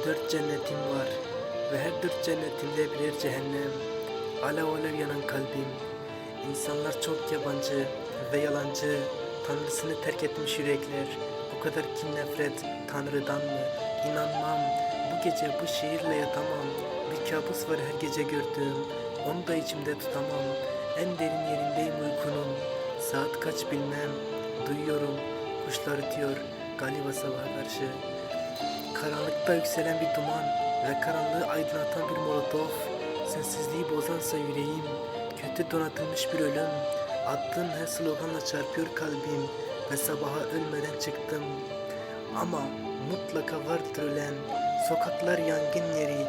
Dört cennetim var ve her dört cennetimde birer cehennem. Alev alev yanan kalbim. İnsanlar çok yabancı ve yalancı. Tanrısını terk etmiş yürekler. Bu kadar kin nefret Tanrı'dan mı? İnanmam. Bu gece bu şiirle yatamam. Bir kabus var her gece gördüğüm. Onu da içimde tutamam. En derin yerindeyim uykunun. Saat kaç bilmem. Duyuyorum. Kuşlar ötüyor. Galiba sabaha karşı. Karanlıkta yükselen bir duman ve karanlığı aydınlatan bir molotof. Sensizliği bozansa yüreğim. Kötü donatılmış bir ölüm. Attığın her sloganla çarpıyor kalbim. Ve sabaha ölmeden çıktım. Ama mutlaka vardır ölen. Sokaklar yangın yeri.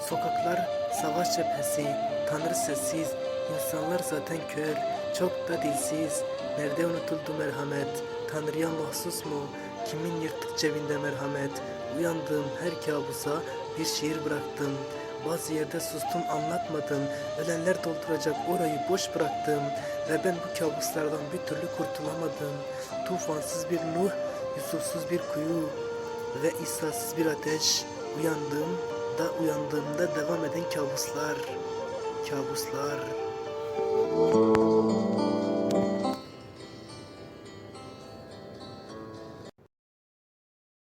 Sokaklar savaş cephesi. Tanrı sessiz. İnsanlar zaten kör. Çok da dilsiz. Nerede unutuldu merhamet? Tanrı'ya mahsus mu? Kimin yırtık cebinde merhamet? Uyandığım her kabusa bir şiir bıraktım. Bazı yerde sustum anlatmadım. Ölenler dolduracak orayı boş bıraktım. Ve ben bu kabuslardan bir türlü kurtulamadım. Tufansız bir Nuh, Yusufsuz bir kuyu ve İsa'sız bir ateş. Uyandığımda devam eden kabuslar. Kabuslar.